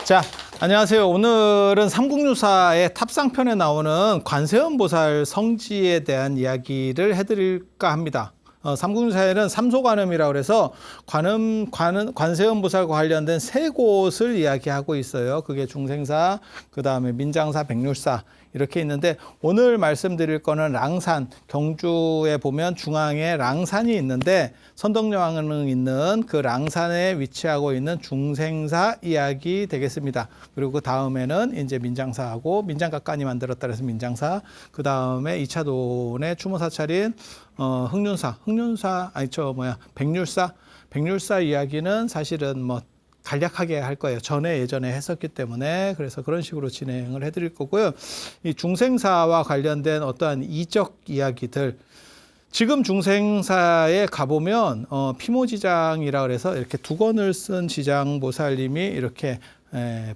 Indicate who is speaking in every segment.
Speaker 1: 자, 안녕하세요. 오늘은 삼국유사의 탑상편에 나오는 관세음보살 성지에 대한 이야기를 해드릴까 합니다. 삼국유사에는 삼소관음이라고 해서 관세음보살과 관련된 세 곳을 이야기하고 있어요. 그게 중생사, 그 다음에 민장사, 백률사 이렇게 있는데 오늘 말씀드릴 거는 랑산, 경주에 보면 중앙에 랑산이 있는데 선덕여왕릉 있는 그 랑산에 위치하고 있는 중생사 이야기 되겠습니다. 그리고 그 다음에는 이제 민장사하고 민장각간이 만들었다 그래서 민장사, 그 다음에 2차돈의 추모사 차린 백률사 이야기는 사실은 뭐 간략하게 할 거예요. 예전에 했었기 때문에. 그래서 그런 식으로 진행을 해드릴 거고요. 이 중생사와 관련된 어떠한 이적 이야기들, 지금 중생사에 가보면 피모지장이라 그래서 이렇게 두건을 쓴 지장보살님이 이렇게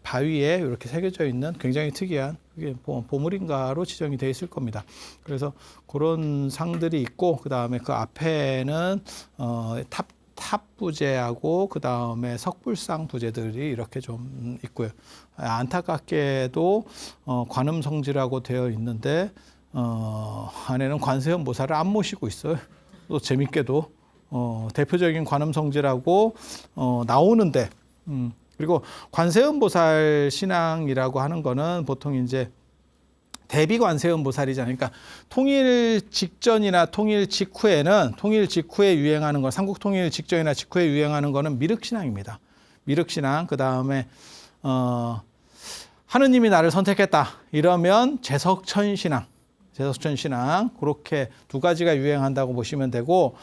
Speaker 1: 바위에 이렇게 새겨져 있는 굉장히 특이한, 그게 보물인가로 지정이 되어 있을 겁니다. 그래서 그런 상들이 있고, 그 다음에 그 앞에는 탑부제하고 그 다음에 석불상 부제들이 이렇게 좀 있고요. 안타깝게도 관음성지라고 되어 있는데 안에는 관세음보살을 안 모시고 있어요. 또 재밌게도 대표적인 관음성지라고 나오는데 그리고 관세음보살 신앙이라고 하는 거는 보통 이제 대비 관세음보살이잖아요. 그러니까 통일 직전이나 통일 직후에 유행하는 건, 삼국 통일 직전이나 직후에 유행하는 거는 미륵신앙입니다. 미륵신앙. 그 다음에 하느님이 나를 선택했다 이러면 제석천신앙, 그렇게 두 가지가 유행한다고 보시면 되고,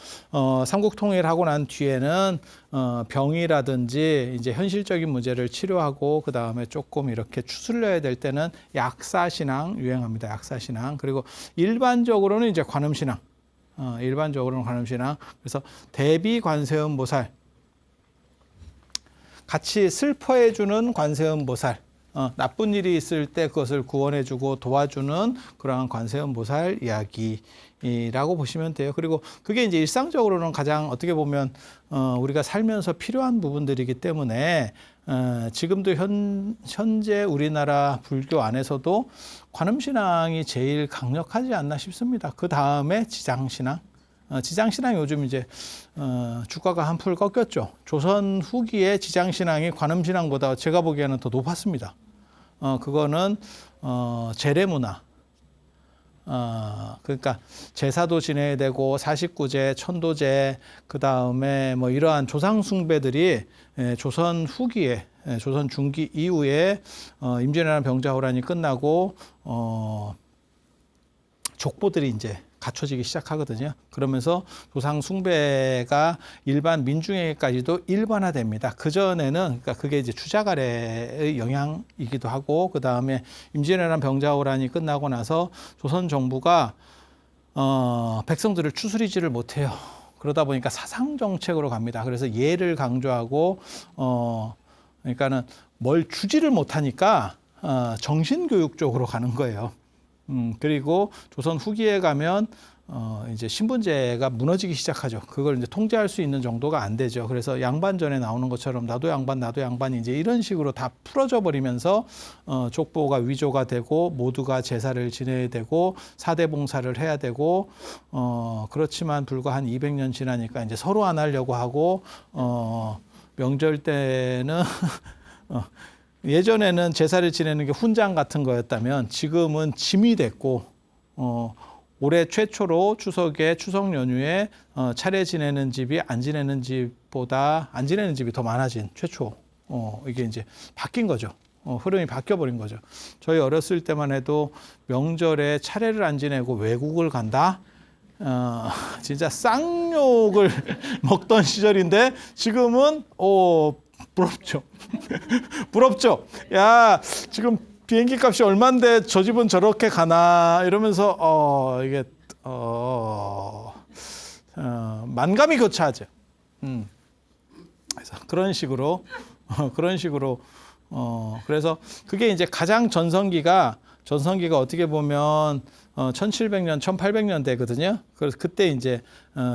Speaker 1: 삼국 통일하고 난 뒤에는 병이라든지 이제 현실적인 문제를 치료하고 그 다음에 조금 이렇게 추스려야 될 때는 약사신앙 유행합니다. 약사신앙. 그리고 일반적으로는 이제 관음신앙. 그래서 대비 관세음보살, 같이 슬퍼해주는 관세음보살, 나쁜 일이 있을 때 그것을 구원해주고 도와주는 그러한 관세음보살 이야기라고 보시면 돼요. 그리고 그게 이제 일상적으로는 가장 어떻게 보면 우리가 살면서 필요한 부분들이기 때문에 지금도 현재 우리나라 불교 안에서도 관음신앙이 제일 강력하지 않나 싶습니다. 그 다음에 지장신앙. 지장신앙이 요즘 이제 주가가 한풀 꺾였죠. 조선 후기에 지장신앙이 관음신앙보다 제가 보기에는 더 높았습니다. 그거는 제례문화, 그러니까 제사도 지내야 되고 사십구제, 천도제, 그 다음에 뭐 이러한 조상 숭배들이 조선 후기에, 조선 중기 이후에 임진왜란 병자호란이 끝나고 족보들이 이제 갖춰지기 시작하거든요. 그러면서 조상 숭배가 일반 민중에게까지도 일반화됩니다. 그전에는, 그러니까 그게 이제 추자갈의 영향이기도 하고, 그 다음에 임진왜란 병자호란이 끝나고 나서 조선 정부가 백성들을 추스리지를 못해요. 그러다 보니까 사상 정책으로 갑니다. 그래서 예를 강조하고 그러니까는 뭘 주지를 못하니까 정신교육 쪽으로 가는 거예요. 그리고 조선 후기에 가면 이제 신분제가 무너지기 시작하죠. 그걸 이제 통제할 수 있는 정도가 안 되죠. 그래서 양반전에 나오는 것처럼 나도 양반 이제 이런 식으로 다 풀어져 버리면서 족보가 위조가 되고 모두가 제사를 지내야 되고 사대 봉사를 해야 되고 그렇지만 불과 한 200년 지나니까 이제 서로 안 하려고 하고 명절 때는 예전에는 제사를 지내는 게 훈장 같은 거였다면 지금은 짐이 됐고, 올해 최초로 추석에 추석 연휴에 차례 지내는 집이 안 지내는 집보다 안 지내는 집이 더 많아진 최초. 이게 이제 바뀐 거죠. 흐름이 바뀌어버린 거죠. 저희 어렸을 때만 해도 명절에 차례를 안 지내고 외국을 간다? 진짜 쌍욕을 먹던 시절인데 지금은 부럽죠. 부럽죠. 야, 지금 비행기 값이 얼만데 저 집은 저렇게 가나 이러면서 이게 만감이 교차하죠. 그래서 그런 식으로 그래서 그게 이제 가장 전성기가 어떻게 보면 1700년, 1800년대거든요. 그래서 그때 이제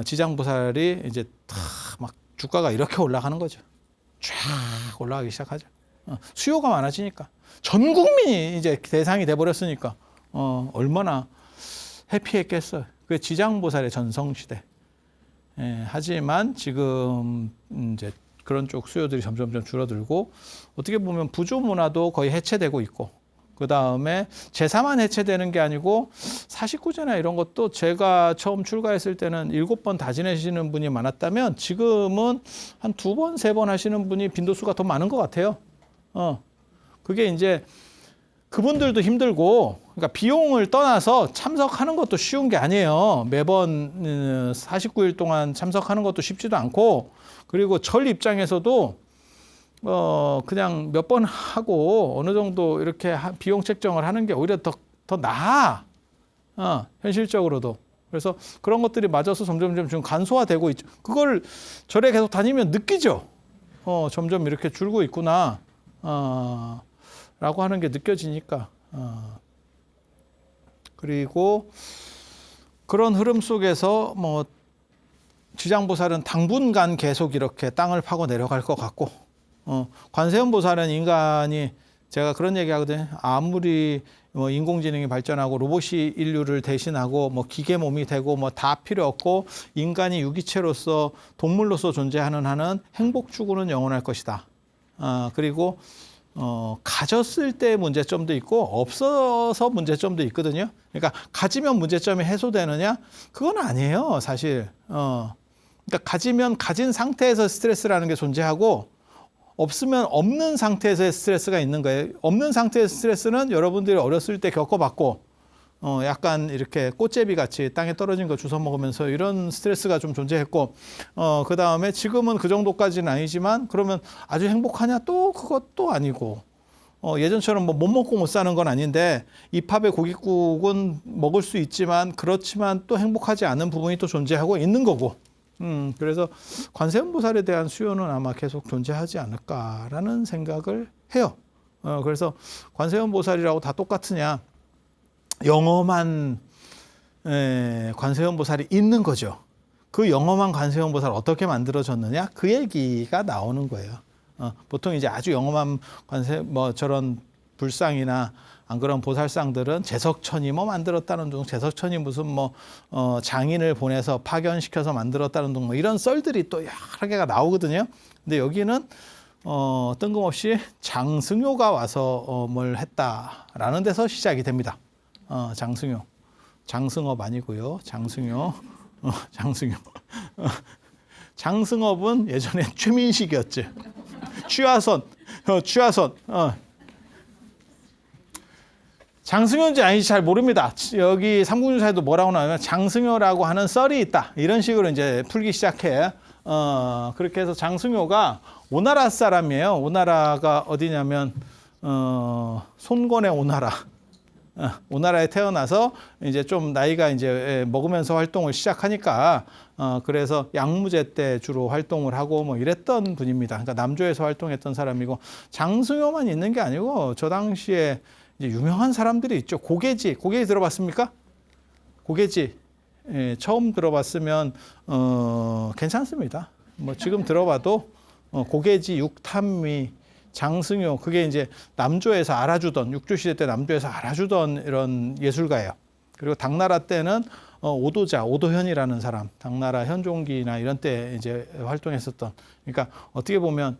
Speaker 1: 지장보살이 이제 막 주가가 이렇게 올라가는 거죠. 쫙 올라가기 시작하죠. 수요가 많아지니까. 전 국민이 이제 대상이 돼버렸으니까 얼마나 해피했겠어요. 그게 지장보살의 전성시대. 하지만 지금 이제 그런 쪽 수요들이 점점 줄어들고 어떻게 보면 부조 문화도 거의 해체되고 있고 그 다음에 제사만 해체되는 게 아니고 사식구제나 이런 것도 제가 처음 출가했을 때는 7번 다 지내시는 분이 많았다면 지금은 한 2번, 3번 하시는 분이 빈도수가 더 많은 것 같아요. 그게 이제 그분들도 힘들고, 그러니까 비용을 떠나서 참석하는 것도 쉬운 게 아니에요. 매번 49일 동안 참석하는 것도 쉽지도 않고, 그리고 절 입장에서도 그냥 몇 번 하고 어느 정도 이렇게 비용 책정을 하는 게 오히려 더 나아. 현실적으로도. 그래서 그런 것들이 맞아서 점점 좀 간소화되고 있죠. 그걸 절에 계속 다니면 느끼죠. 점점 이렇게 줄고 있구나. 라고 하는 게 느껴지니까. 그리고 그런 흐름 속에서 뭐 지장보살은 당분간 계속 이렇게 땅을 파고 내려갈 것 같고, 관세음보살은 인간이 제가 그런 얘기 하거든요. 아무리 뭐 인공지능이 발전하고 로봇이 인류를 대신하고 뭐 기계 몸이 되고 뭐 다 필요 없고 인간이 유기체로서 동물로서 존재하는 한은 행복 추구는 영원할 것이다. 그리고 가졌을 때 문제점도 있고 없어서 문제점도 있거든요. 그러니까 가지면 문제점이 해소되느냐? 그건 아니에요, 사실. 그러니까 가지면 가진 상태에서 스트레스라는 게 존재하고 없으면 없는 상태에서의 스트레스가 있는 거예요. 없는 상태의 스트레스는 여러분들이 어렸을 때 겪어봤고 약간 이렇게 꽃제비 같이 땅에 떨어진 거 주워 먹으면서 이런 스트레스가 좀 존재했고 그 다음에 지금은 그 정도까지는 아니지만 그러면 아주 행복하냐? 또 그것도 아니고 예전처럼 뭐 못 먹고 못 사는 건 아닌데 입합의 고깃국은 먹을 수 있지만 그렇지만 또 행복하지 않은 부분이 또 존재하고 있는 거고 그래서 관세음보살에 대한 수요는 아마 계속 존재하지 않을까라는 생각을 해요. 그래서 관세음보살이라고 다 똑같으냐? 영험한 관세음보살이 있는 거죠. 그 영험한 관세음보살 어떻게 만들어졌느냐? 그 얘기가 나오는 거예요. 보통 이제 아주 영험한 뭐 저런 불상이나 안 그런 보살상들은 제석천이 뭐 만들었다는 둥, 제석천이 무슨 뭐 장인을 보내서 파견시켜서 만들었다는 둥, 뭐 이런 썰들이 또 여러 개가 나오거든요. 근데 여기는 뜬금없이 장승효가 와서 뭘 했다라는 데서 시작이 됩니다. 장승효, 장승업 아니고요. 장승효, 장승효. 장승업은 예전에 최민식이었지. 취하선, 취하선. 장승효인지 아닌지 잘 모릅니다. 여기 삼국유사에도 뭐라고 나오냐면 장승효라고 하는 썰이 있다. 이런 식으로 이제 풀기 시작해. 그렇게 해서 장승효가 오나라 사람이에요. 오나라가 어디냐면 손권의 오나라. 오나라에 태어나서 이제 좀 나이가 이제 먹으면서 활동을 시작하니까 그래서 양무제 때 주로 활동을 하고 뭐 이랬던 분입니다. 그러니까 남조에서 활동했던 사람이고 장승효만 있는 게 아니고 저 당시에 이제 유명한 사람들이 있죠. 고계지 들어봤습니까? 고계지 처음 들어봤으면 괜찮습니다. 뭐 지금 들어봐도 고계지, 육탄미, 장승효 그게 이제 남조에서 알아주던 육조시대 때 남조에서 알아주던 이런 예술가예요. 그리고 당나라 때는 오도자, 오도현이라는 사람, 당나라 현종기나 이런 때 이제 활동했었던. 그러니까 어떻게 보면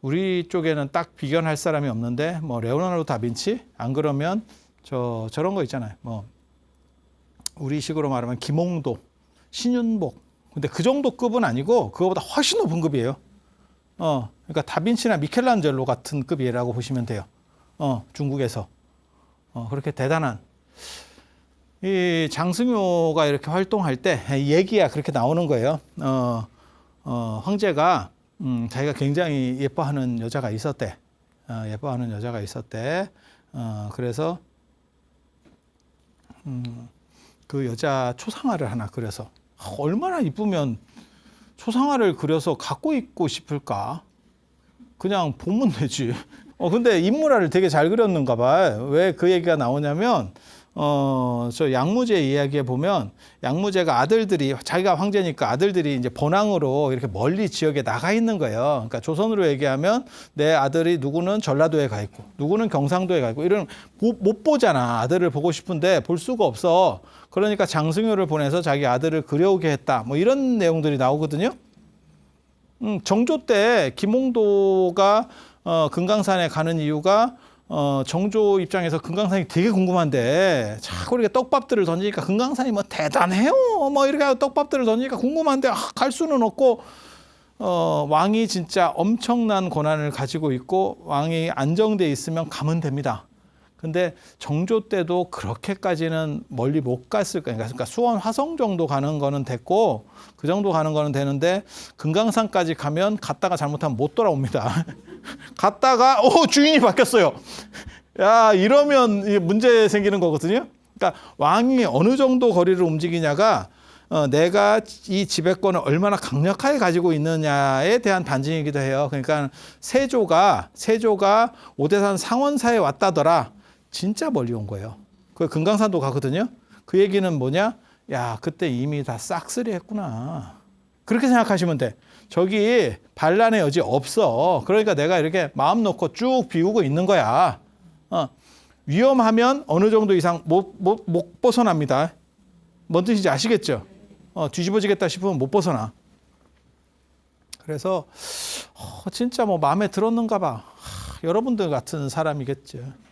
Speaker 1: 우리 쪽에는 딱 비견할 사람이 없는데 뭐 레오나르도 다빈치 안 그러면 저런 거 있잖아요. 뭐 우리식으로 말하면 김홍도, 신윤복. 근데 그 정도 급은 아니고 그거보다 훨씬 높은 급이에요. 그러니까 다빈치나 미켈란젤로 같은 급이라고 보시면 돼요. 중국에서. 그렇게 대단한. 이 장승효가 이렇게 활동할 때 얘기야 그렇게 나오는 거예요. 황제가 자기가 굉장히 예뻐하는 여자가 있었대. 예뻐하는 여자가 있었대. 그래서 그 여자 초상화를 하나 그려서 얼마나 이쁘면 초상화를 그려서 갖고 있고 싶을까? 그냥 보면 되지. 근데 인물화를 되게 잘 그렸는가 봐. 왜 그 얘기가 나오냐면 저 양무제 이야기에 보면 양무제가 아들들이 자기가 황제니까 아들들이 이제 본항으로 이렇게 멀리 지역에 나가 있는 거예요. 그러니까 조선으로 얘기하면 내 아들이 누구는 전라도에 가 있고 누구는 경상도에 가 있고 이런 못 보잖아. 아들을 보고 싶은데 볼 수가 없어. 그러니까 장승효를 보내서 자기 아들을 그려오게 했다. 뭐 이런 내용들이 나오거든요. 정조 때 김홍도가 금강산에 가는 이유가 정조 입장에서 금강산이 되게 궁금한데 자꾸 이렇게 떡밥들을 던지니까 금강산이 뭐 대단해요 뭐 이렇게 떡밥들을 던지니까 궁금한데 갈 수는 없고 왕이 진짜 엄청난 권한을 가지고 있고 왕이 안정돼 있으면 가면 됩니다. 근데 정조 때도 그렇게까지는 멀리 못 갔을 거예요. 그러니까 수원 화성 정도 가는 거는 됐고 그 정도 가는 거는 되는데 금강산까지 가면 갔다가 잘못하면 못 돌아옵니다. 갔다가 주인이 바뀌었어요. 야, 이러면 문제 생기는 거거든요. 그러니까 왕이 어느 정도 거리를 움직이냐가 내가 이 지배권을 얼마나 강력하게 가지고 있느냐에 대한 반증이기도 해요. 그러니까 세조가 오대산 상원사에 왔다더라. 진짜 멀리 온 거예요. 그 금강산도 가거든요. 그 얘기는 뭐냐? 야, 그때 이미 다 싹쓸이 했구나. 그렇게 생각하시면 돼. 저기 반란의 여지 없어. 그러니까 내가 이렇게 마음 놓고 쭉 비우고 있는 거야. 위험하면 어느 정도 이상 못 벗어납니다. 뭔 뜻인지 아시겠죠? 뒤집어지겠다 싶으면 못 벗어나. 그래서 진짜 뭐 마음에 들었는가 봐. 여러분들 같은 사람이겠죠.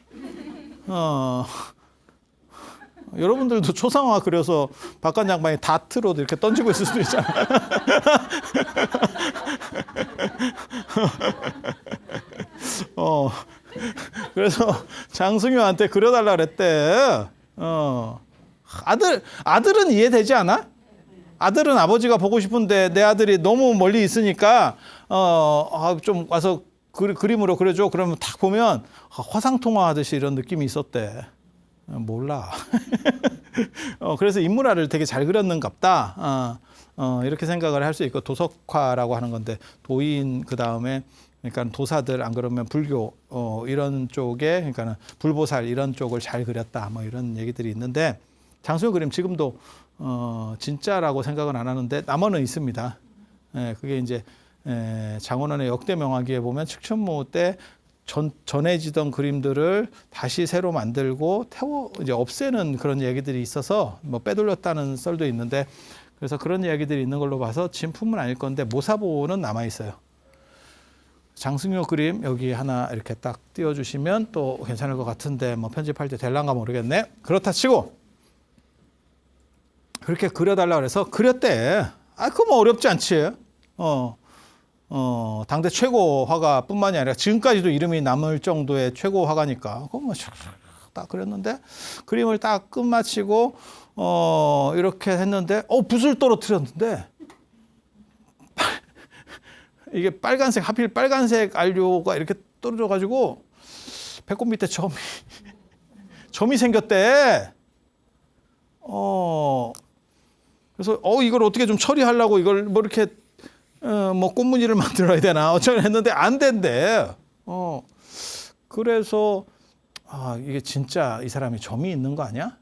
Speaker 1: 여러분들도 초상화 그려서 박관 장관이 다트로 이렇게 던지고 있을 수도 있잖아. 그래서 장승효한테 그려달라 그랬대. 아들은 이해되지 않아? 아들은 아버지가 보고 싶은데 내 아들이 너무 멀리 있으니까 좀 와서 그림으로 그려줘. 그러면 딱 보면 화상통화 하듯이 이런 느낌이 있었대. 몰라. 그래서 인물화를 되게 잘 그렸는갑다. 이렇게 생각을 할 수 있고 도석화라고 하는 건데 도인 그 다음에 그러니까 도사들 안 그러면 불교 이런 쪽에 그러니까 불보살 이런 쪽을 잘 그렸다. 뭐 이런 얘기들이 있는데 장승효 그림 지금도 진짜라고 생각은 안 하는데 남원은 있습니다. 그게 이제 장원원의 역대 명화기에 보면 칙천무 때 전해지던 그림들을 다시 새로 만들고 이제 없애는 그런 얘기들이 있어서 뭐 빼돌렸다는 썰도 있는데 그래서 그런 이야기들이 있는 걸로 봐서 진품은 아닐 건데 모사보는 남아 있어요. 장승효 그림 여기 하나 이렇게 딱 띄워주시면 또 괜찮을 것 같은데 뭐 편집할 때 될란가 모르겠네. 그렇다 치고 그렇게 그려달라 그래서 그렸대. 그거 뭐 어렵지 않지. 당대 최고 화가뿐만이 아니라 지금까지도 이름이 남을 정도의 최고 화가니까 그거 뭐 딱 그렸는데 그림을 딱 끝마치고 이렇게 했는데 붓을 떨어뜨렸는데 이게 빨간색 하필 빨간색 안료가 이렇게 떨어져 가지고 배꼽 밑에 점이 생겼대. 그래서 이걸 어떻게 좀 처리하려고 이걸 뭐 이렇게 뭐 꽃무늬를 만들어야 되나 어쩌고 했는데 안 된대. 그래서 이게 진짜 이 사람이 점이 있는 거 아니야?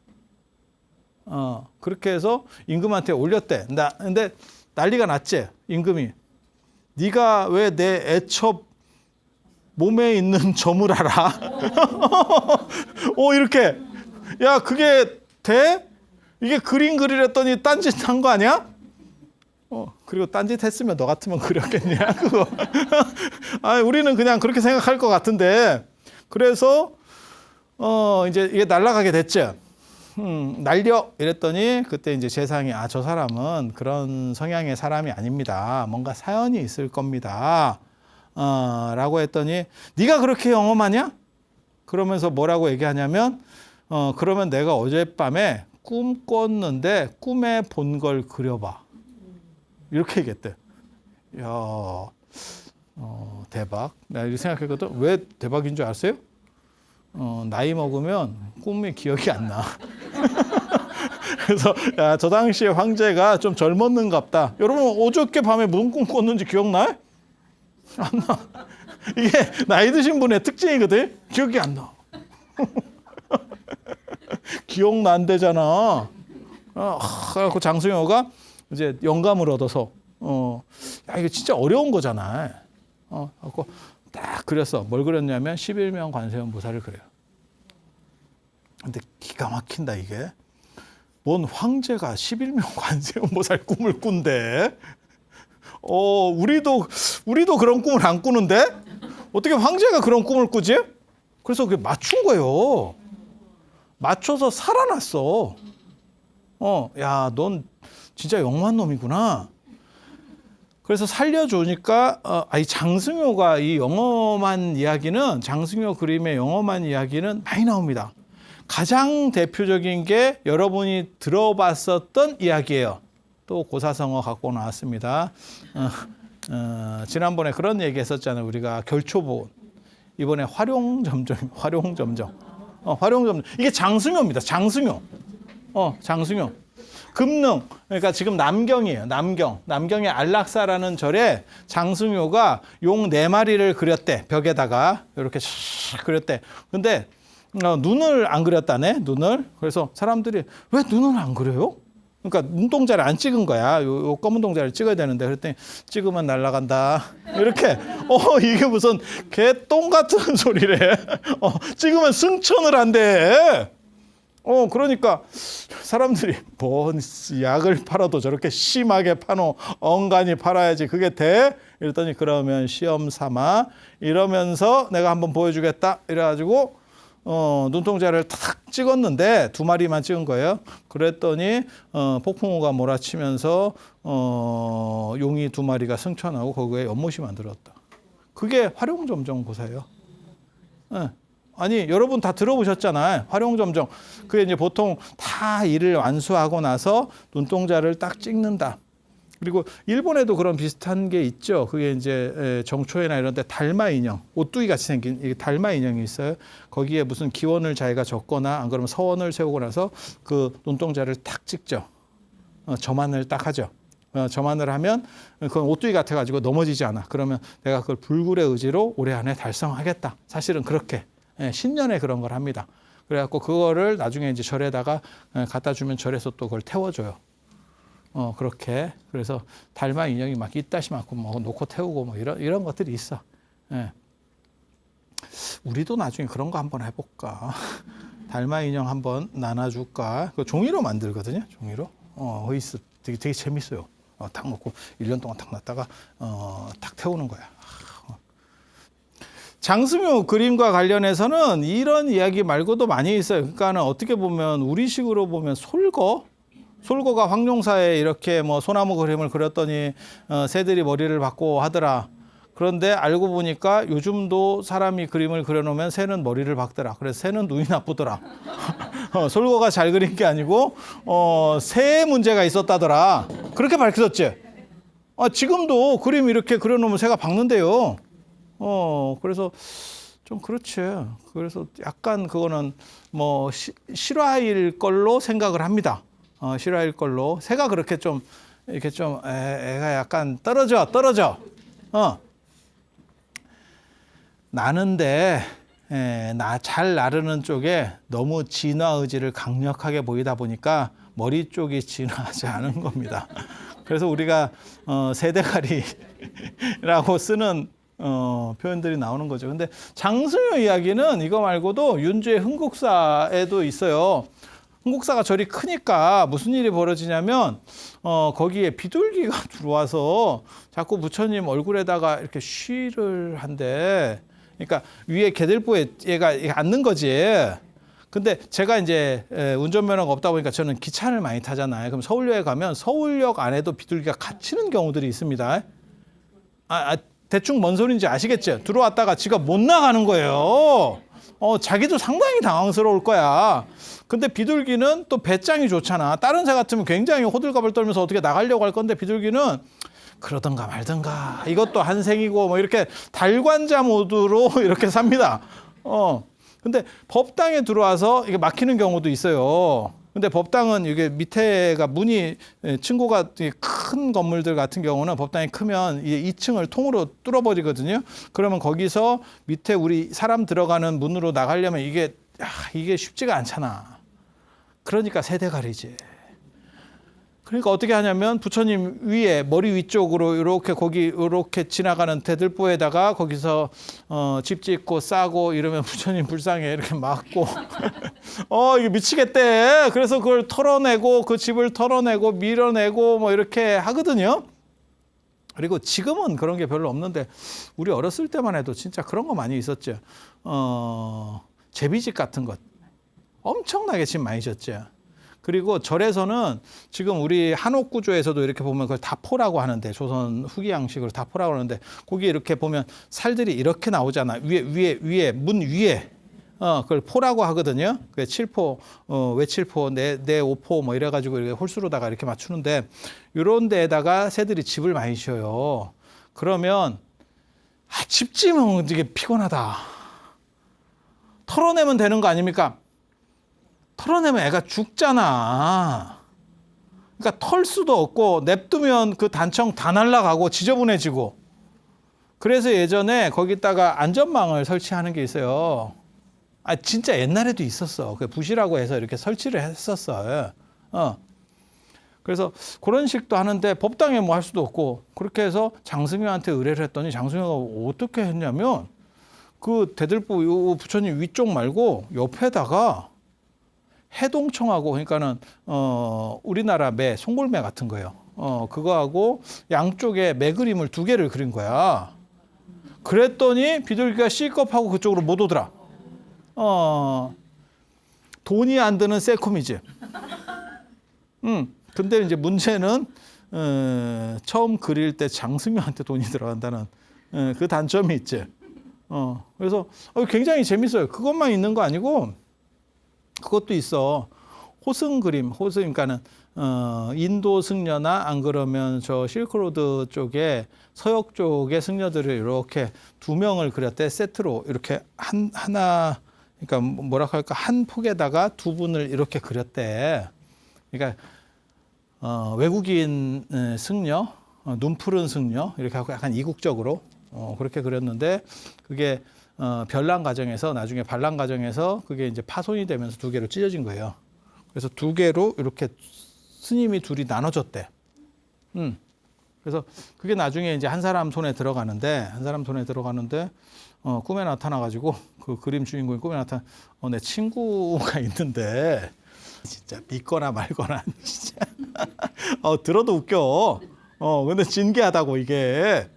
Speaker 1: 그렇게 해서 임금한테 올렸대. 근데 난리가 났지. 임금이 네가 왜 내 애첩 몸에 있는 점을 알아? 이렇게 야 그게 돼? 이게 그림 그리랬더니 딴짓 한 거 아니야? 그리고 딴짓 했으면 너 같으면 그렸겠냐 그거. 우리는 그냥 그렇게 생각할 것 같은데 그래서 이제 이게 날아가게 됐죠. 날려 이랬더니 그때 이제 재상이 저 사람은 그런 성향의 사람이 아닙니다. 뭔가 사연이 있을 겁니다. 라고 했더니 네가 그렇게 영험하냐? 그러면서 뭐라고 얘기하냐면 그러면 내가 어젯밤에 꿈 꿨는데 꿈에 본 걸 그려봐. 이렇게 얘기했대. 야, 대박. 내가 이렇게 생각했거든. 왜 대박인 줄 아세요? 나이 먹으면 꿈이 기억이 안 나. 그래서 저 당시에 황제가 좀 젊었는갑다. 여러분 어저께 밤에 무슨 꿈 꿨는지 기억나요? 안 나. 이게 나이 드신 분의 특징이거든. 기억이 안 나. 기억난대잖아. 그래갖고 장승효가 이제 영감을 얻어서 야 이거 진짜 어려운 거잖아. 그래갖고 딱 그렸어. 뭘 그렸냐면 11명 관세음보살을 그려요. 근데 기가 막힌다 이게. 뭔 황제가 11명 관세음보살 꿈을 꾼대. 우리도 그런 꿈을 안 꾸는데 어떻게 황제가 그런 꿈을 꾸지? 그래서 그게 맞춘 거예요. 맞춰서 살아났어. 야, 넌 진짜 영원한 놈이구나. 그래서 살려주니까 이 장승효가 이 영험한 이야기는 장승효 그림의 영험한 이야기는 많이 나옵니다. 가장 대표적인 게 여러분이 들어봤었던 이야기예요. 또 고사성어 갖고 나왔습니다. 지난번에 그런 얘기 했었잖아요. 우리가 결초보온. 이번에 활용점정. 활용점정. 이게 장승효입니다. 장승효. 장승효. 금능. 그러니까 지금 남경이에요. 남경의 안락사라는 절에 장승효가 용 4마리를 그렸대. 벽에다가 이렇게 샥 그렸대. 근데 눈을 안 그렸다네. 눈을. 그래서 사람들이 왜 눈을 안 그려요? 그러니까 눈동자를 안 찍은 거야. 요 검은 동자를 찍어야 되는데 그랬더니 찍으면 날아간다. 이렇게 이게 무슨 개똥 같은 소리래. 찍으면 승천을 한대. 그러니까 사람들이 뭔 약을 팔아도 저렇게 심하게 파노 엉간히 팔아야지 그게 돼? 이랬더니 그러면 시험 삼아 이러면서 내가 한번 보여주겠다. 이래가지고 눈동자를 탁 찍었는데 2마리만 찍은 거예요. 그랬더니 폭풍우가 몰아치면서 용이 2마리가 승천하고 거기에 연못이 만들었다. 그게 활용점정고사예요. 아니 여러분 다 들어보셨잖아요. 활용점정. 그게 이제 보통 다 일을 완수하고 나서 눈동자를 딱 찍는다. 그리고 일본에도 그런 비슷한 게 있죠. 그게 이제 정초회나 이런 데 달마 인형, 오뚜기 같이 생긴 달마 인형이 있어요. 거기에 무슨 기원을 자기가 적거나 안 그러면 서원을 세우고 나서 그 눈동자를 탁 찍죠. 점안을 딱 하죠. 점안을 하면 그건 오뚜기 같아가지고 넘어지지 않아. 그러면 내가 그걸 불굴의 의지로 올해 안에 달성하겠다. 사실은 그렇게 신년에 그런 걸 합니다. 그래갖고 그거를 나중에 이제 절에다가 갖다 주면 절에서 또 그걸 태워줘요. 그렇게. 그래서 달마 인형이 막 이따시만큼 뭐 놓고 태우고 뭐 이런 것들이 있어. 우리도 나중에 그런 거 한번 해볼까. 달마 인형 한번 나눠줄까. 그 종이로 만들거든요. 종이로. 있어. 되게 재밌어요. 탁 놓고 1년 동안 탁 놨다가 탁 태우는 거야. 장승효 그림과 관련해서는 이런 이야기 말고도 많이 있어요. 그러니까는 어떻게 보면 우리식으로 보면 솔거가 황룡사에 이렇게 뭐 소나무 그림을 그렸더니 새들이 머리를 박고 하더라. 그런데 알고 보니까 요즘도 사람이 그림을 그려놓으면 새는 머리를 박더라. 그래서 새는 눈이 나쁘더라. 솔거가 잘 그린 게 아니고 새에 문제가 있었다더라. 그렇게 밝혀졌지. 지금도 그림 이렇게 그려놓으면 새가 박는데요. 그래서 좀 그렇지. 그래서 약간 그거는 뭐 실화일 걸로 생각을 합니다. 실화일 걸로. 새가 그렇게 좀 이렇게 좀 애가 약간 떨어져. 나는데 잘 나르는 쪽에 너무 진화 의지를 강력하게 보이다 보니까 머리 쪽이 진화하지 않은 겁니다. 그래서 우리가 새대가리라고 쓰는 표현들이 나오는 거죠. 근데 장승효 이야기는 이거 말고도 윤주의 흥국사에도 있어요. 흥국사가 절이 크니까 무슨 일이 벌어지냐면 거기에 비둘기가 들어와서 자꾸 부처님 얼굴에다가 이렇게 쉬를 한대. 그러니까 위에 개들보에 얘가 앉는 거지. 근데 제가 이제 운전면허가 없다 보니까 저는 기차를 많이 타잖아요. 그럼 서울역에 가면 서울역 안에도 비둘기가 갇히는 경우들이 있습니다. 대충 뭔 소리인지 아시겠죠? 들어왔다가 지가 못 나가는 거예요. 자기도 상당히 당황스러울 거야. 근데 비둘기는 또 배짱이 좋잖아. 다른 새 같으면 굉장히 호들갑을 떨면서 어떻게 나가려고 할 건데 비둘기는 그러든가 말든가. 이것도 한 생이고 뭐 이렇게 달관자 모드로 이렇게 삽니다. 근데 법당에 들어와서 이게 막히는 경우도 있어요. 근데 법당은 이게 밑에가 문이 층고가 큰 건물들 같은 경우는 법당이 크면 2층을 통으로 뚫어버리거든요. 그러면 거기서 밑에 우리 사람 들어가는 문으로 나가려면 이게 쉽지가 않잖아. 그러니까 세대가리지. 그러니까 어떻게 하냐면 부처님 위에 머리 위쪽으로 이렇게 거기 이렇게 지나가는 대들보에다가 거기서 집 짓고 싸고 이러면 부처님 불쌍해 이렇게 막고 이게 미치겠대. 그래서 그걸 털어내고 그 집을 털어내고 밀어내고 뭐 이렇게 하거든요. 그리고 지금은 그런 게 별로 없는데 우리 어렸을 때만 해도 진짜 그런 거 많이 있었죠. 제비집 같은 것 엄청나게 집 많이 졌죠. 그리고 절에서는 지금 우리 한옥구조에서도 이렇게 보면 그걸 다포라고 하는데 조선 후기 양식으로 다포라고 하는데 거기 이렇게 보면 살들이 이렇게 나오잖아. 위에 문 위에 그걸 포라고 하거든요. 그 7포 외칠포 내 5포 뭐 이래가지고 이렇게 홀수로다가 이렇게 맞추는데 이런 데에다가 새들이 집을 많이 지어요. 그러면 집 지으면 되게 피곤하다. 털어내면 되는 거 아닙니까? 털어내면 애가 죽잖아. 그러니까 털 수도 없고 냅두면 그 단청 다 날아가고 지저분해지고. 그래서 예전에 거기다가 안전망을 설치하는 게 있어요. 진짜 옛날에도 있었어. 그 부시라고 해서 이렇게 설치를 했었어. 그래서 그런 식도 하는데 법당에 뭐 할 수도 없고 그렇게 해서 장승효한테 의뢰를 했더니 장승효가 어떻게 했냐면 그 대들보 요 부처님 위쪽 말고 옆에다가 해동청하고 그러니까는 우리나라 매 송골매 같은 거예요. 그거하고 양쪽에 매 그림을 2개를 그린 거야. 그랬더니 비둘기가 C컵하고 그쪽으로 못 오더라. 돈이 안 드는 세콤이지. 근데 이제 문제는 처음 그릴 때 장승효한테 돈이 들어간다는 그 단점이 있지. 그래서 굉장히 재밌어요. 그것만 있는 거 아니고 그것도 있어. 호승 그림, 그러니까는 인도 승려나 안 그러면 저 실크로드 쪽에 서역 쪽의 승려들을 이렇게 2명을 그렸대. 세트로 이렇게 하나, 그러니까 뭐라 할까 한 폭에다가 2분을 이렇게 그렸대. 그러니까 외국인 승려, 눈 푸른 승려 이렇게 하고 약간 이국적으로 그렇게 그렸는데 그게 별난 과정에서 나중에 반란 과정에서 그게 이제 파손이 되면서 2개로 찢어진 거예요. 그래서 2개로 이렇게 스님이 둘이 나눠졌대. 그래서 그게 나중에 이제 한 사람 손에 들어가는데 꿈에 나타나가지고 그 그림 주인공이 꿈에 나타나 내 친구가 있는데 진짜 믿거나 말거나 진짜 들어도 웃겨. 근데 진기하다고 이게.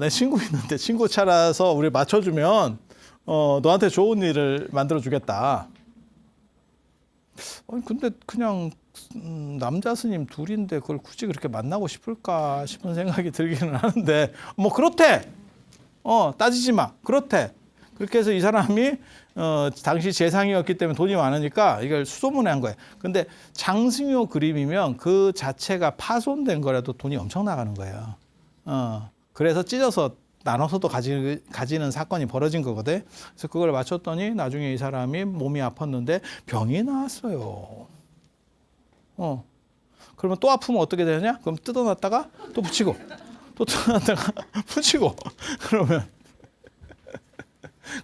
Speaker 1: 내 친구 있는데 친구 찾아서 우리 맞춰주면 너한테 좋은 일을 만들어 주겠다. 근데 그냥 남자 스님 둘인데 그걸 굳이 그렇게 만나고 싶을까 싶은 생각이 들기는 하는데 뭐 그렇대. 따지지 마. 그렇대. 그렇게 해서 이 사람이 당시 재상이었기 때문에 돈이 많으니까 이걸 수소문에 한 거예요. 근데 장승효 그림이면 그 자체가 파손된 거라도 돈이 엄청 나가는 거예요. 그래서 찢어서 나눠서도 가지는 사건이 벌어진 거거든. 그래서 그걸 맞췄더니 나중에 이 사람이 몸이 아팠는데 병이 나왔어요. 그러면 또 아프면 어떻게 되느냐? 그럼 뜯어놨다가 또 붙이고, 또 뜯어놨다가 붙이고. 그러면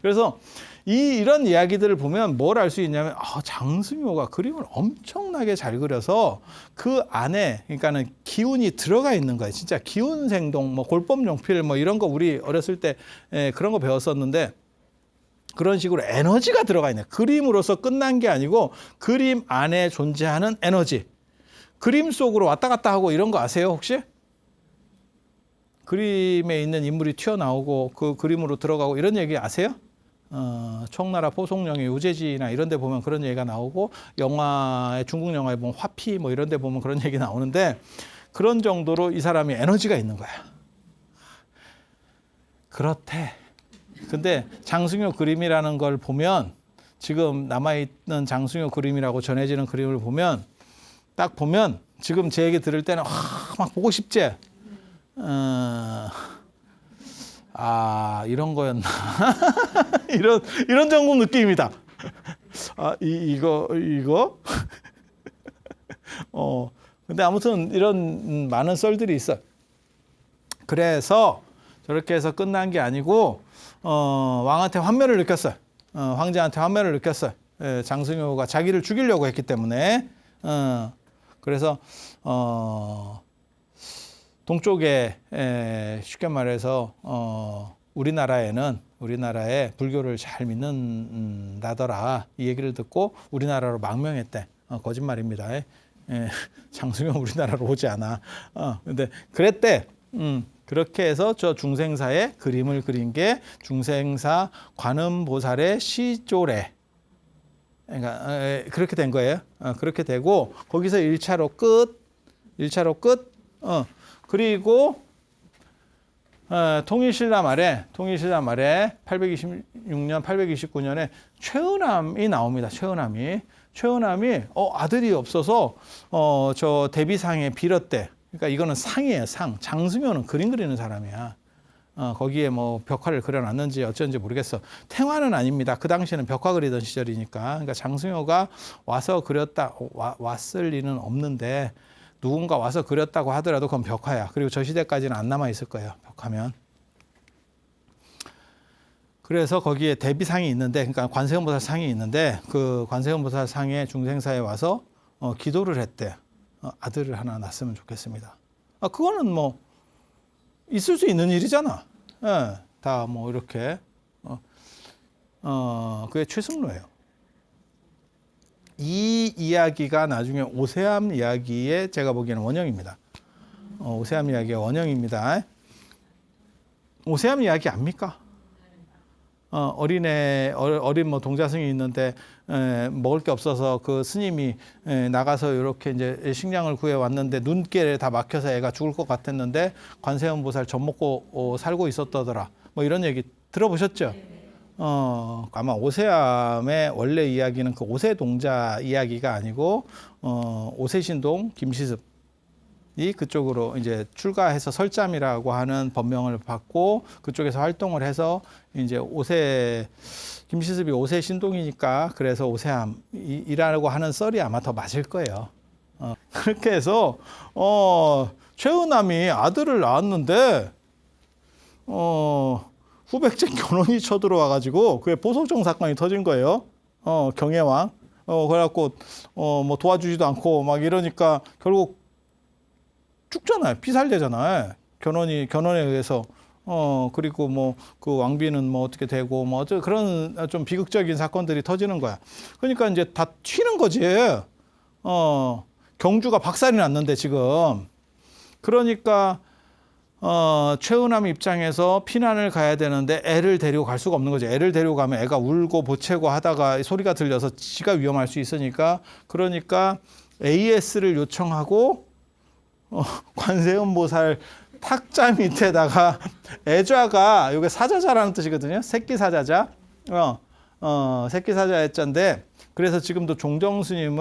Speaker 1: 그래서 이런 이야기들을 보면 뭘 알 수 있냐면 장승효가 그림을 엄청나게 잘 그려서 그 안에 그러니까는 기운이 들어가 있는 거예요. 진짜 기운생동, 뭐 골법용필 뭐 이런 거 우리 어렸을 때 그런 거 배웠었는데 그런 식으로 에너지가 들어가 있네. 그림으로서 끝난 게 아니고 그림 안에 존재하는 에너지. 그림 속으로 왔다 갔다 하고 이런 거 아세요 혹시? 그림에 있는 인물이 튀어나오고 그 그림으로 들어가고 이런 얘기 아세요? 청나라 포송령의 요제지나 이런 데 보면 그런 얘기가 나오고 중국 영화에 보면 화피 뭐 이런 데 보면 그런 얘기 나오는데 그런 정도로 이 사람이 에너지가 있는 거야. 그렇대. 근데 장승효 그림이라는 걸 보면 지금 남아있는 장승효 그림이라고 전해지는 그림을 보면 딱 보면 지금 제 얘기 들을 때는 막 보고 싶지? 이런 거였나? 이런 정도 느낌이다. 이거? 근데 아무튼 이런 많은 썰들이 있어. 그래서 저렇게 해서 끝난 게 아니고, 왕한테 환멸을 느꼈어요. 황제한테 환멸을 느꼈어요. 장승효가 자기를 죽이려고 했기 때문에 그래서 동쪽에 쉽게 말해서 우리나라에 불교를 잘 믿는다더라 이 얘기를 듣고 우리나라로 망명했대. 거짓말입니다. 장승효 우리나라로 오지 않아. 근데 그랬대. 그렇게 해서 저 중생사의 그림을 그린 게 중생사 관음보살의 시조래. 그러니까 그렇게 된 거예요. 그렇게 되고 거기서 1차로 끝. 그리고 통일신라 말에 826년, 829년에 최은암이 나옵니다. 최은암이 아들이 없어서 저 대비상에 빌었대. 그러니까 이거는 상이에요, 상. 장승효는 그림 그리는 사람이야. 거기에 뭐 벽화를 그려놨는지 어쩐지 모르겠어. 탱화는 아닙니다. 그 당시에는 벽화 그리던 시절이니까. 그러니까 장승효가 와서 왔을 리는 없는데 누군가 와서 그렸다고 하더라도 그건 벽화야. 그리고 저 시대까지는 안 남아 있을 거예요. 벽화면. 그래서 거기에 대비상이 있는데, 그러니까 관세음보살 상이 있는데 그 관세음보살 상에 중생사에 와서 기도를 했대. 아들을 하나 낳았으면 좋겠습니다. 그거는 뭐 있을 수 있는 일이잖아. 다 뭐 이렇게 그게 최승로예요. 이 이야기가 나중에 오세암 이야기의 제가 보기에는 원형입니다. 오세암 이야기의 원형입니다. 오세암 이야기 압니까? 어린 뭐 동자승이 있는데 먹을 게 없어서 그 스님이 나가서 이렇게 이제 식량을 구해 왔는데 눈길에 다 막혀서 애가 죽을 것 같았는데 관세음보살 젖 먹고 살고 있었다더라. 뭐 이런 얘기 들어보셨죠? 아마 오세암의 원래 이야기는 그 오세동자 이야기가 아니고 오세신동 김시습이 그쪽으로 이제 출가해서 설잠이라고 하는 법명을 받고 그쪽에서 활동을 해서 이제 김시습이 오세신동이니까 그래서 오세암이라고 하는 썰이 아마 더 맞을 거예요. 그렇게 해서 최은암이 아들을 낳았는데 후백제 견훤이 쳐들어와가지고 그게 보석정 사건이 터진 거예요. 경혜왕. 그래갖고 뭐 도와주지도 않고 막 이러니까 결국 죽잖아요. 피살되잖아요. 견훤에 의해서. 그리고 뭐 그 왕비는 뭐 어떻게 되고 뭐 그런 좀 비극적인 사건들이 터지는 거야. 그러니까 이제 다 튀는 거지. 경주가 박살이 났는데 지금. 그러니까 최은암 입장에서 피난을 가야 되는데 애를 데리고 갈 수가 없는 거죠. 애를 데리고 가면 애가 울고 보채고 하다가 소리가 들려서 지가 위험할 수 있으니까 그러니까 AS를 요청하고 관세음보살 탁자 밑에다가 애좌가 이게 사자자라는 뜻이거든요. 새끼 사자자. 새끼 사자 애자인데 그래서 지금도 종정스님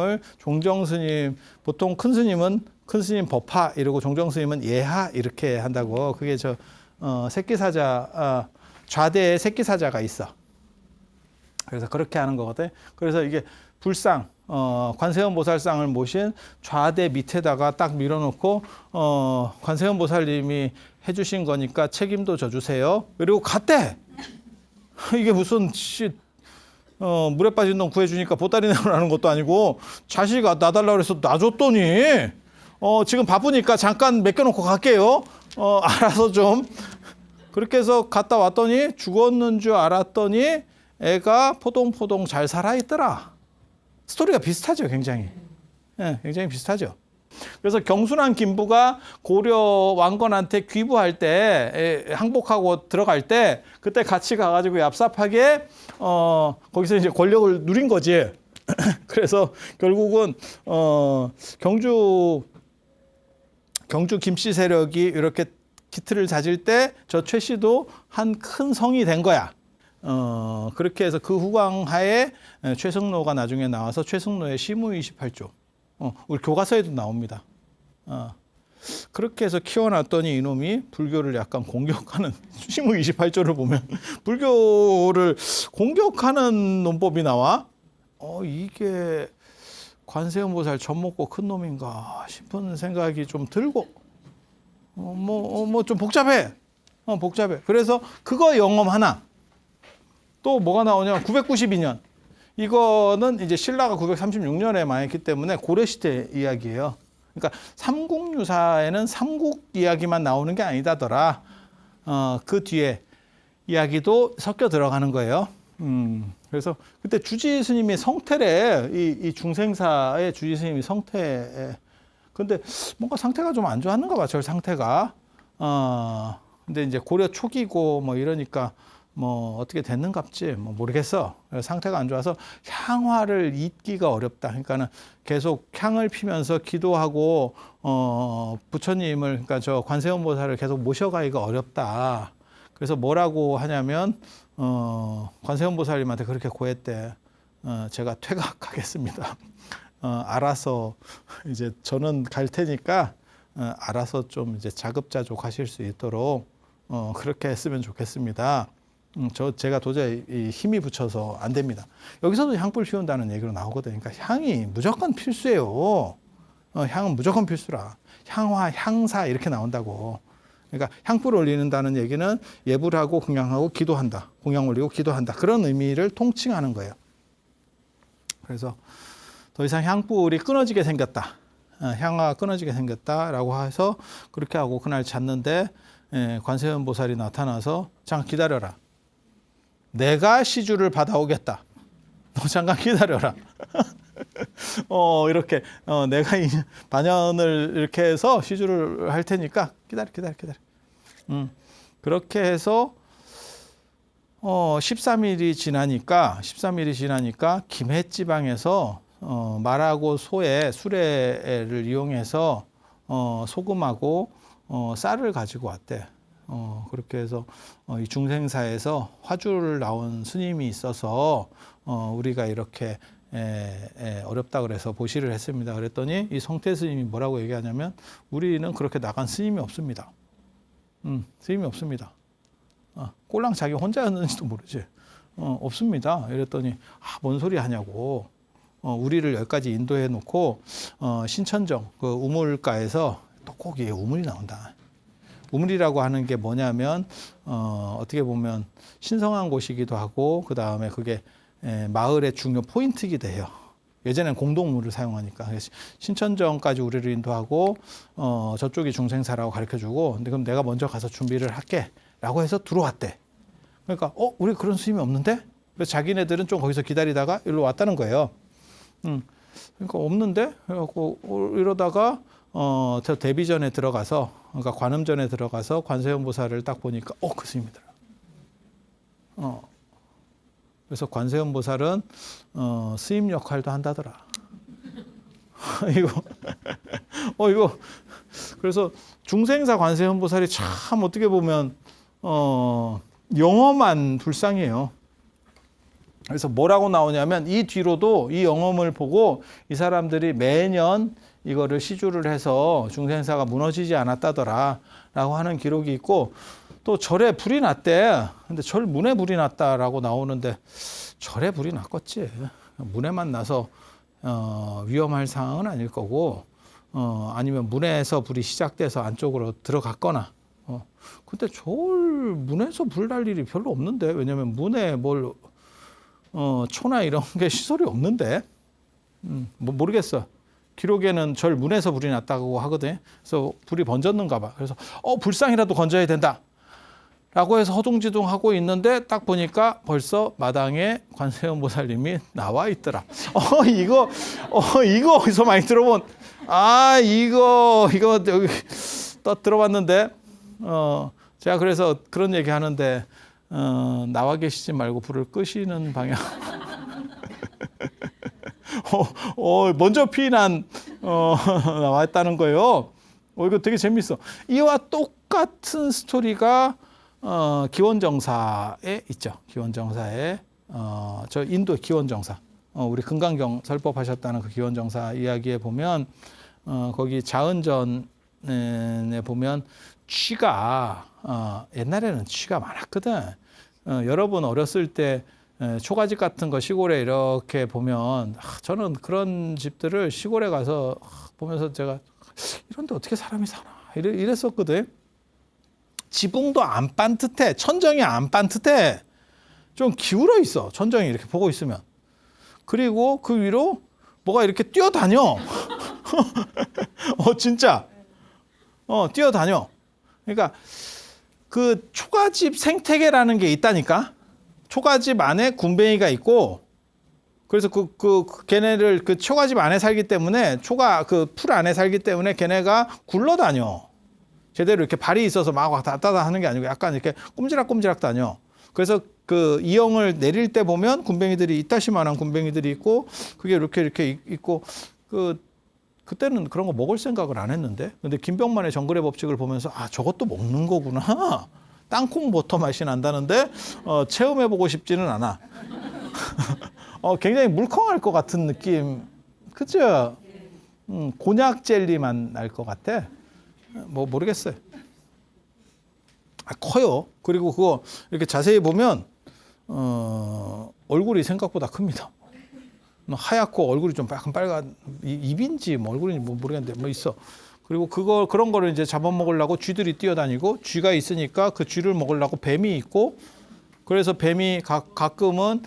Speaker 1: 보통 큰 스님 법하 이러고 종정스님은 예하 이렇게 한다고. 그게 새끼 사자 좌대에 새끼 사자가 있어. 그래서 그렇게 하는 거거든. 그래서 이게 불상 관세음보살상을 모신 좌대 밑에다가 딱 밀어놓고 관세음보살님이 해주신 거니까 책임도 져주세요. 그리고 갔대. 이게 무슨 물에 빠진 놈 구해주니까 보따리 내놓으라는 것도 아니고 자식아 놔달라고 그래서 놔줬더니 지금 바쁘니까 잠깐 맡겨놓고 갈게요. 알아서 좀. 그렇게 해서 갔다 왔더니 죽었는 줄 알았더니 애가 포동포동 잘 살아있더라. 스토리가 비슷하죠, 굉장히. 굉장히 비슷하죠. 그래서 경순한 김부가 고려 왕건한테 귀부할 때, 항복하고 들어갈 때, 그때 같이 가가지고 얍삽하게, 거기서 이제 권력을 누린 거지. 그래서 결국은, 경주 김씨 세력이 이렇게 기틀을 다질 때, 저 최씨도 한 큰 성이 된 거야. 그렇게 해서 그 후광하에 최승로가 나중에 나와서 최승로의 시무 28조. 우리 교과서에도 나옵니다. 그렇게 해서 키워놨더니 이놈이 불교를 약간 공격하는 시무 28조를 보면 불교를 공격하는 논법이 나와. 이게 관세음보살 젖 먹고 큰 놈인가 싶은 생각이 좀 들고 뭐 좀 복잡해. 복잡해. 그래서 그거 영험 하나. 또 뭐가 나오냐? 992년. 이거는 이제 신라가 936년에 망했기 때문에 고려시대 이야기예요. 그러니까 삼국유사에는 삼국 이야기만 나오는 게 아니다더라. 그 뒤에 이야기도 섞여 들어가는 거예요. 그래서 그때 주지 스님이 성태래. 이 중생사의 주지 스님이 성태. 근데 뭔가 상태가 좀 안 좋았는가 봐. 절 상태가. 근데 이제 고려 초기고 뭐 이러니까 뭐 어떻게 됐는갑지 뭐 모르겠어. 상태가 안 좋아서 향화를 잇기가 어렵다. 그러니까는 계속 향을 피면서 기도하고 부처님을 그러니까 저 관세음보살을 계속 모셔가기가 어렵다. 그래서 뭐라고 하냐면 관세음보살님한테 그렇게 고했대. 제가 퇴각하겠습니다. 알아서 이제 저는 갈 테니까 알아서 좀 이제 자급자족하실 수 있도록 그렇게 했으면 좋겠습니다. 제가 도저히 힘이 붙여서 안 됩니다. 여기서도 향불 피운다는 얘기로 나오거든요. 그러니까 향이 무조건 필수예요. 향은 무조건 필수라. 향화, 향사 이렇게 나온다고. 그러니까 향불 올리는다는 얘기는 예불 하고 공양하고 기도한다. 공양 올리고 기도한다. 그런 의미를 통칭하는 거예요. 그래서 더 이상 향불이 끊어지게 생겼다. 향화가 끊어지게 생겼다라고 해서 그렇게 하고 그날 잤는데 관세음보살이 나타나서 잠깐 기다려라. 내가 시주를 받아오겠다. 너 잠깐 기다려라. 이렇게 내가 이 반연을 이렇게 해서 시주를 할 테니까 기다려. 그렇게 해서 13일이 지나니까 김해지방에서 말하고 소의 수레를 이용해서 소금하고 쌀을 가지고 왔대. 그렇게 해서 이 중생사에서 화주를 나온 스님이 있어서 우리가 이렇게 어렵다 그래서 보시를 했습니다. 그랬더니 이 성태 스님이 뭐라고 얘기하냐면 우리는 그렇게 나간 스님이 없습니다. 스님이 없습니다. 꼴랑 자기 혼자였는지도 모르지. 없습니다. 이랬더니 뭔 소리 하냐고. 우리를 여기까지 인도해 놓고 신천정 그 우물가에서 또 꼭 이게 우물이 나온다. 우물이라고 하는 게 뭐냐면 어떻게 보면 신성한 곳이기도 하고 그 다음에 그게 마을의 중요 포인트이기도 해요. 예전엔 공동우물을 사용하니까 신천정까지 우리를 인도하고 저쪽이 중생사라고 가르쳐주고 근데 그럼 내가 먼저 가서 준비를 할게라고 해서 들어왔대. 그러니까 우리 그런 스님이 없는데? 그래서 자기네들은 좀 거기서 기다리다가 일로 왔다는 거예요. 그러니까 없는데? 그래갖고 이러다가 저 대비전에 들어가서 그러니까 관음전에 들어가서 관세음보살을 딱 보니까 그 스님이더라. 그래서 관세음보살은 스님 역할도 한다더라. 이거 그래서 중생사 관세음보살이 참 어떻게 보면 영험한 불상이에요. 그래서 뭐라고 나오냐면 이 뒤로도 이 영험을 보고 이 사람들이 매년 이거를 시주를 해서 중생사가 무너지지 않았다더라 라고 하는 기록이 있고 또 절에 불이 났대. 근데 절 문에 불이 났다라고 나오는데 절에 불이 났겠지. 문에만 나서 위험할 상황은 아닐 거고 아니면 문에서 불이 시작돼서 안쪽으로 들어갔거나 근데 절 문에서 불 날 일이 별로 없는데 왜냐면 문에 뭘 초나 이런 게 시설이 없는데 모르겠어. 기록에는 절 문에서 불이 났다고 하거든. 그래서 불이 번졌는가 봐. 그래서 불상이라도 건져야 된다. 라고 해서 허둥지둥 하고 있는데 딱 보니까 벌써 마당에 관세음보살님이 나와 있더라. 이거 어디서 많이 들어본. 이거 여기 또 들어봤는데 제가 그래서 그런 얘기 하는데 나와 계시지 말고 불을 끄시는 방향. 먼저 피난 나와 있다는 거예요. 이거 되게 재밌어. 이와 똑같은 스토리가 기원정사에 있죠. 기원정사에 저 인도 기원정사 우리 금강경 설법하셨다는 그 기원정사 이야기에 보면 거기 자은전에 보면 쥐가 옛날에는 쥐가 많았거든. 여러분 어렸을 때 초가집 같은 거 시골에 이렇게 보면 저는 그런 집들을 시골에 가서 보면서 제가 이런데 어떻게 사람이 사나 이랬었거든. 지붕도 안 반듯해. 천정이 안 반듯해. 좀 기울어 있어. 천정이 이렇게 보고 있으면. 그리고 그 위로 뭐가 이렇게 뛰어다녀. 진짜. 뛰어다녀. 그러니까 그 초가집 생태계라는 게 있다니까. 초가집 안에 군뱅이가 있고, 그래서 걔네를 그 초가집 안에 살기 때문에, 그 풀 안에 살기 때문에 걔네가 굴러다녀. 제대로 이렇게 발이 있어서 막 왔다 갔다 하는 게 아니고 약간 이렇게 꼼지락꼼지락 다녀. 그래서 그 이형을 내릴 때 보면 군뱅이들이 이따시만한 군뱅이들이 있고, 그게 이렇게 있고, 그때는 그런 거 먹을 생각을 안 했는데, 근데 김병만의 정글의 법칙을 보면서 저것도 먹는 거구나. 땅콩 버터 맛이 난다는데 체험해보고 싶지는 않아. 굉장히 물컹할 것 같은 느낌, 그죠? 곤약 젤리만 날 것 같아. 뭐 모르겠어요. 커요. 그리고 그거 이렇게 자세히 보면 얼굴이 생각보다 큽니다. 하얗고 얼굴이 좀 약간 빨간, 입인지 뭐 얼굴인지 뭐 모르겠는데 뭐 있어. 그리고 그런 거를 이제 잡아먹으려고 쥐들이 뛰어다니고, 쥐가 있으니까 그 쥐를 먹으려고 뱀이 있고, 그래서 뱀이 가끔은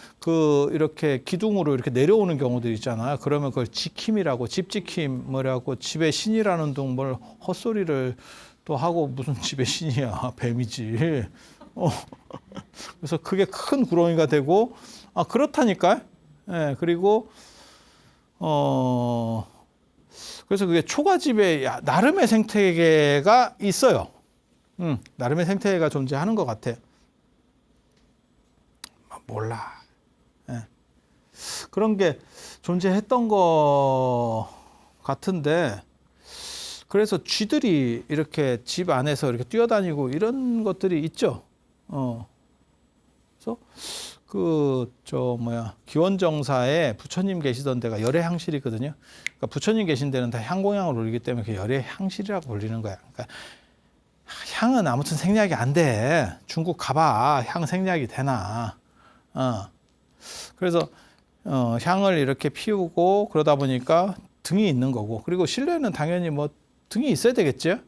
Speaker 1: 이렇게 기둥으로 이렇게 내려오는 경우도 있잖아요. 그러면 그걸 지킴이라고, 집지킴을 하고, 집의 신이라는 둥 뭘 헛소리를 또 하고, 무슨 집의 신이야, 뱀이지. 그래서 그게 큰 구렁이가 되고, 그렇다니까. 예, 그리고 그래서 그게 초가집에 나름의 생태계가 있어요. 나름의 생태계가 존재하는 것 같아. 몰라. 예. 그런 게 존재했던 것 같은데, 그래서 쥐들이 이렇게 집 안에서 이렇게 뛰어다니고 이런 것들이 있죠. 그래서 기원정사에 부처님 계시던 데가 열애향실이거든요. 그러니까 부처님 계신 데는 다 향공향을 올리기 때문에 그 열애향실이라고 불리는 거야. 그러니까 향은 아무튼 생략이 안 돼. 중국 가봐. 향 생략이 되나. 그래서 향을 이렇게 피우고 그러다 보니까 등이 있는 거고, 그리고 실내는 당연히 뭐 등이 있어야 되겠죠.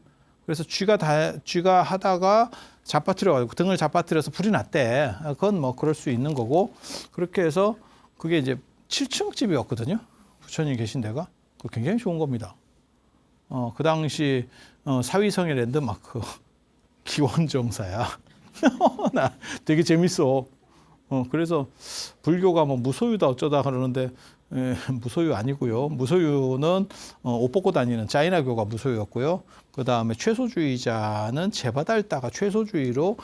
Speaker 1: 그래서 쥐가 하다가 잡아뜨려가지고 등을 잡아뜨려서 불이 났대. 그건 뭐 그럴 수 있는 거고, 그렇게 해서 그게 이제 7층 집이었거든요. 부처님 계신 데가. 그거 굉장히 좋은 겁니다. 그 당시 사위성의 랜드마크 기원정사야. 나 되게 재밌어. 그래서 불교가 뭐 무소유다 어쩌다 그러는데, 무소유 아니고요. 무소유는 옷 벗고 다니는 짜이나교가 무소유였고요. 그 다음에 최소주의자는 제바달다가 최소주의로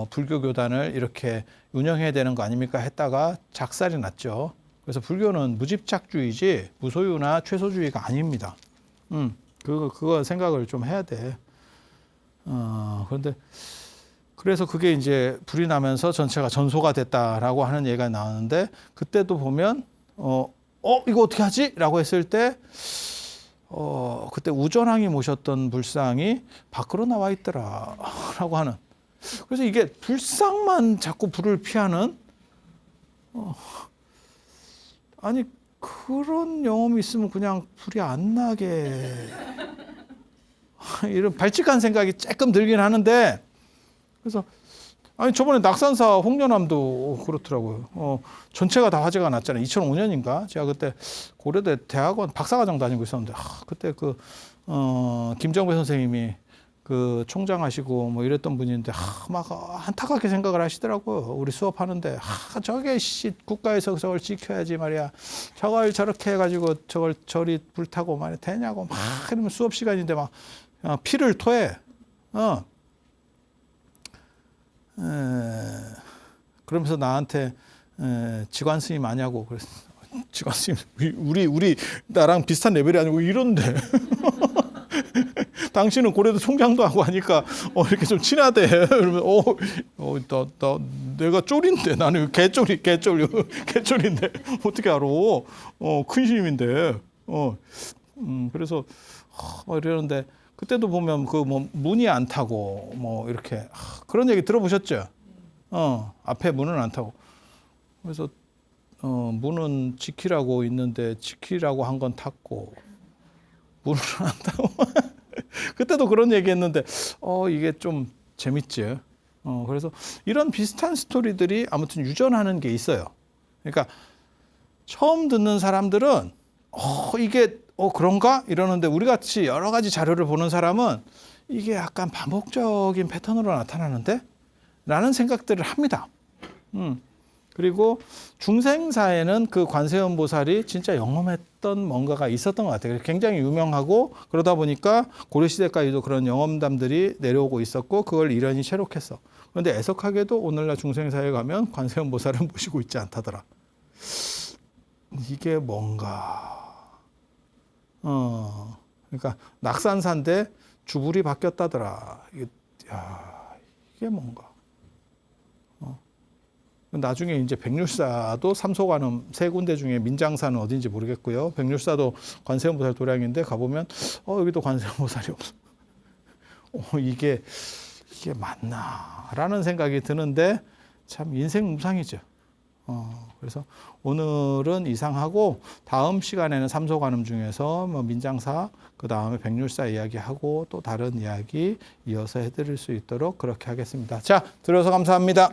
Speaker 1: 불교 교단을 이렇게 운영해야 되는 거 아닙니까 했다가 작살이 났죠. 그래서 불교는 무집착주의지 무소유나 최소주의가 아닙니다. 그거 생각을 좀 해야 돼. 그런데 그래서 그게 이제 불이 나면서 전체가 전소가 됐다라고 하는 얘기가 나오는데, 그때도 보면 이거 어떻게 하지? 라고 했을 때 그때 우전왕이 모셨던 불상이 밖으로 나와 있더라 라고 하는. 그래서 이게 불상만 자꾸 불을 피하는, 아니 그런 영험이 있으면 그냥 불이 안 나게 이런 발칙한 생각이 조금 들긴 하는데, 그래서 아니 저번에 낙산사 홍련암도 그렇더라고요. 전체가 다 화재가 났잖아요. 2005년인가? 제가 그때 고려대 대학원 박사과정 다니고 있었는데, 그때 김정배 선생님이 그 총장하시고 뭐 이랬던 분인데, 막 안타깝게 생각을 하시더라고요. 우리 수업하는데, 저게 국가에서 저걸 지켜야지 말이야. 저걸 저렇게 해가지고 저리 불타고 말이야 되냐고 막 이러면 수업 시간인데 막 피를 토해. 그러면서 나한테 지관 스님 아냐고 그랬어. 지관 스님 우리 나랑 비슷한 레벨이 아니고 이런데. 당신은 고려대 총장도 하고 하니까 이렇게 좀 친하대. 그러면 내가 쫄인데, 나는 개쫄인데 어떻게 알아? 큰 스님인데. 그래서 이러는데, 그때도 보면 문이 안 타고 뭐 이렇게 그런 얘기 들어보셨죠? 앞에 문은 안 타고. 그래서 문은 지키라고 있는데 지키라고 한 건 탔고 문은 안 타고. 그때도 그런 얘기 했는데 이게 좀 재밌지. 그래서 이런 비슷한 스토리들이 아무튼 유전하는 게 있어요. 그러니까 처음 듣는 사람들은 이게 그런가? 이러는데 우리 같이 여러 가지 자료를 보는 사람은 이게 약간 반복적인 패턴으로 나타나는데? 라는 생각들을 합니다. 그리고 중생사에는 그 관세음 보살이 진짜 영험했던 뭔가가 있었던 것 같아요. 굉장히 유명하고 그러다 보니까 고려시대까지도 그런 영험담들이 내려오고 있었고 그걸 이련이 체록했어. 그런데 애석하게도 오늘날 중생사에 가면 관세음 보살을 모시고 있지 않다더라. 이게 뭔가. 그러니까 낙산사인데 주불이 바뀌었다더라. 이게 뭔가. 나중에 이제 백률사도 삼소관음 세 군데 중에 민장사는 어딘지 모르겠고요. 백률사도 관세음보살 도량인데 가보면 여기도 관세음보살이 없어. 이게 맞나라는 생각이 드는데 참 인생 무상이죠. 그래서 오늘은 이상하고 다음 시간에는 삼소관음 중에서 뭐 민장사 그 다음에 백률사 이야기하고 또 다른 이야기 이어서 해드릴 수 있도록 그렇게 하겠습니다. 자, 들어서 감사합니다.